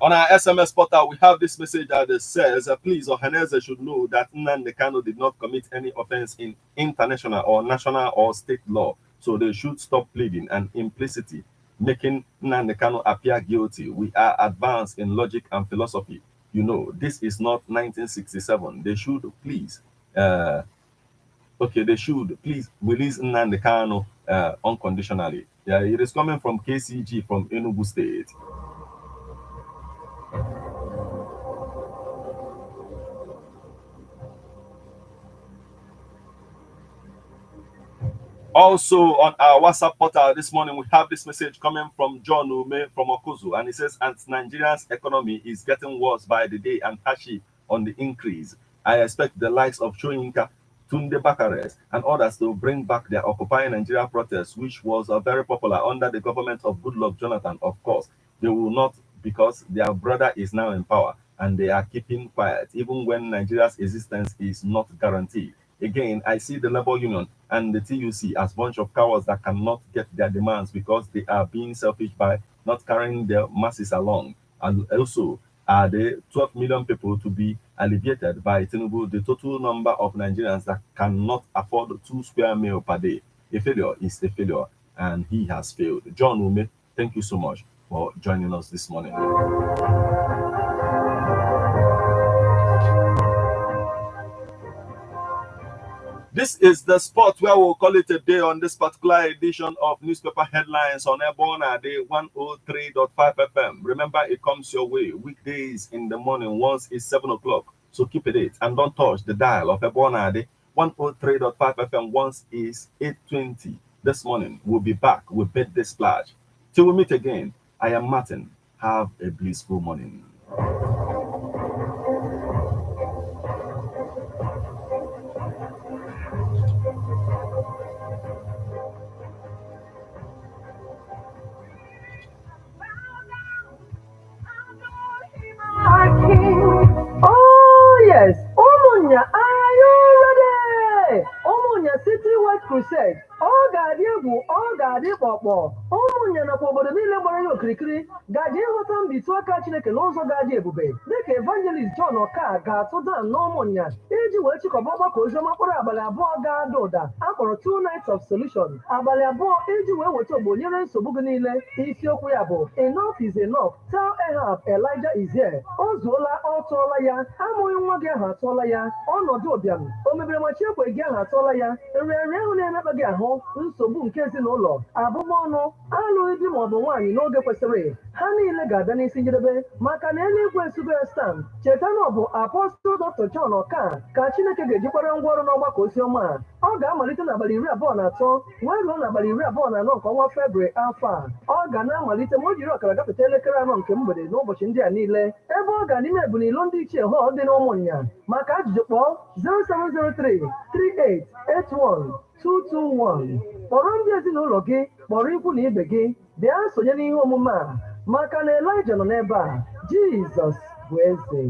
On our SMS portal, we have this message that says, please, Ohaneze should know that Nnamdi Kanu did not commit any offense in international or national or state law. So they should stop pleading and implicitly making Nnamdi Kanu appear guilty. We are advanced in logic and philosophy. You know, this is not 1967. They should please, they should please release Nnamdi Kanu unconditionally. Yeah, it is coming from KCG from Enugu State. Also, on our WhatsApp portal this morning, we have this message coming from John Ume from Okuzu, and he says, "And Nigeria's economy is getting worse by the day and hardship on the increase. I expect the likes of Shoyinka, Tunde Bakares, and others to bring back their Occupy Nigeria protest, which was very popular under the government of Goodluck Jonathan. Of course, they will not, because their brother is now in power, and they are keeping quiet, even when Nigeria's existence is not guaranteed. Again, I see the Labour Union and the TUC as a bunch of cowards that cannot get their demands because they are being selfish by not carrying their masses along. And also, are the 12 million people to be alleviated by Tinubu, the total number of Nigerians that cannot afford 2 square meals per day? A failure is a failure, and he has failed. John Ume, thank you so much for joining us this morning. This is the spot where we'll call it a day on this particular edition of Newspaper Headlines on Airborne Day 103.5 FM. Remember, it comes your way weekdays in the morning once it's 7 o'clock. So keep it and don't touch the dial of Airborne Day 103.5 FM once it's 8:20. This morning, we'll be back with Birthday Splash. Till we meet again, I am Martin. Have a blissful morning. Oh yes, Omunya, are you ready? Omunya Citywide Crusade. Ọ ga-adị egwu, ọ ga-adị kpọkpọ. Ụmụnnya nakwa obodo niile gbara ya okirikiri gaji ịghọta mbitụ aka Chineke n'ụzọ ga-adị ebube dịka Evangelist John Oka ga-atụ dan n'Ụmụnnya iji wee chịkọba ọgbakọ oziọma mkpụrụ abalị abụọ ga-ada ụda akpọrọ 2 Nights of Solution. Abalị abụọ iji wee weta ogbo nyere nsogbu gị niile. Isiokwu ya bụ Enough is Enough. Tell Ahab Elijah is here. O zuola, ọ tụọla ya. Amụghị nwa gị ahụ atụọla ya. Ọnọdụ ụbịam, o mebiri machi ekwe gị ahụ atụọla ya. Nrịanrịa ahụ na-emekpa gị ahụ, nsogbu nke ezinụlọ, abụmọnụ, alụghị di maọbụ nwaanyị n'oge kwesịrị, ha niile ga-abịa n'isi njedebe maka na eluigwe esugo ya stam. Cheta na ọ bụ Apọstụl Dr. John Oka ka Chineke ga-ejikwara ngwaọrụ n'ọgbakọ oziọma a. Ọ ga-amalite n'abalị 23 wee ruo n'abalị 24 nke ọnwa Febrụwarị afọ a. Ọ ga na-amalite ma o jiri ọkara gafeta elekere 4 nke mgbede n'ụbọchị ndị a niile, ebe ọ ga n'ime ebunilo ndị ichie họl dị n'Ụmụnnya. Maka ajụjụ kpọọ 0703 3881 221. Kpọrọ ndị ezinụlọ gị, kpọrọ ikwu na ibe gị, bịa sonye n'ihe omume a maka na Elijah nọ n'ebe a. Jizọs bụ eze.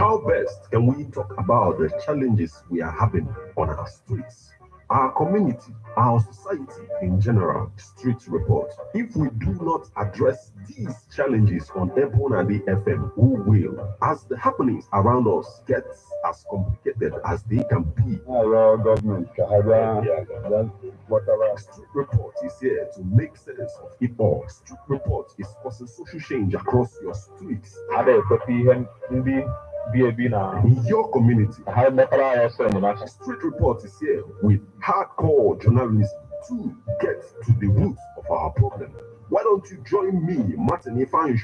How best can we talk about the challenges we are having on our streets, our community, our society in general? Street report. If we do not address these challenges on Ebonadi FM, who will? As the happenings around us get as complicated as they can be. Hello, government. Street report is here to make sense of it all. Street report is causing social change across your streets. In your community, Street Report is here with hardcore journalism to get to the roots of our problem. Why don't you join me, Martin Ifanj,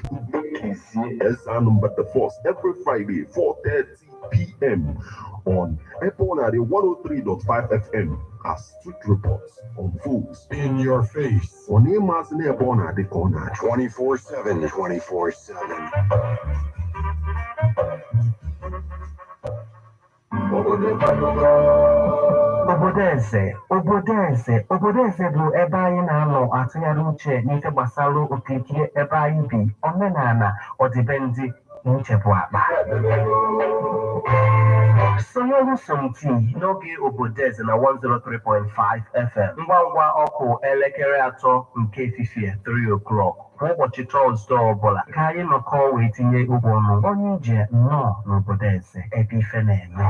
number the first every Friday, 4:30 p.m. on Ebonadi 103.5 FM as Street Reports unfolds In your face. on Emazine Ebonadi corner 24/7. 24/7. Obodo eze bụ ebe anyị na-anọ atụgharị uche n'ife gbasara okirikiri ebe anyị bi, omenala, ọdịbendị na uche bụ akpa. Sonyelu Somti n'oge Obodo eze na 103.5 FM ngwa ngwa ọkụ elekere 3 nke efifie 3 o'clock kwa ụbọchị Tọzdee ọbụla ka anyị nọkọ wee tinye ụgwọ ọnụ onye ije nnọọ n'obodo eze ebe ife na-eme.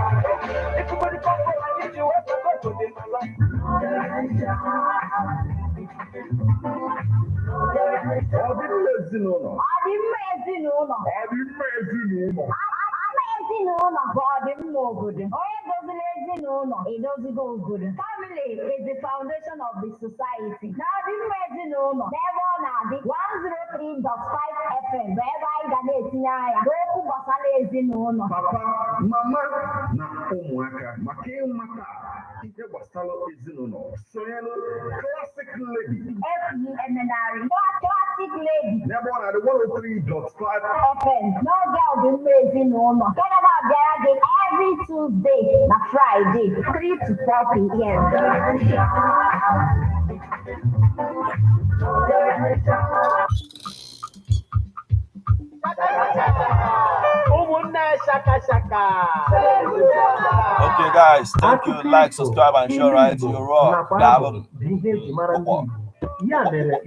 Ezinụlọ bụ ọdịmma obodo. Onye doziri ezinụlọ edozigo obodo. Family is the foundation of the society. Na ọdịmma ezinụlọ n'ebe ọ na-adị 103.5 FM bụ ebe anyị ga na-etinye anya n'okwu gbasara ezinụlọ. Papa, mama na ụmụaka maka ịmata ihe gbasara ezinụlọ sonyelu Classic Lady Emenarị Classic Lady n'ebe ọ na-adị 103.5 FM n'oge ọdịmma ezinụlọ. Nke na-abịara gị every Tuesday na Friday 3 to 4 p.m. Okay, guys, thank you. Like, subscribe, and share. Right, you're raw. Ya mere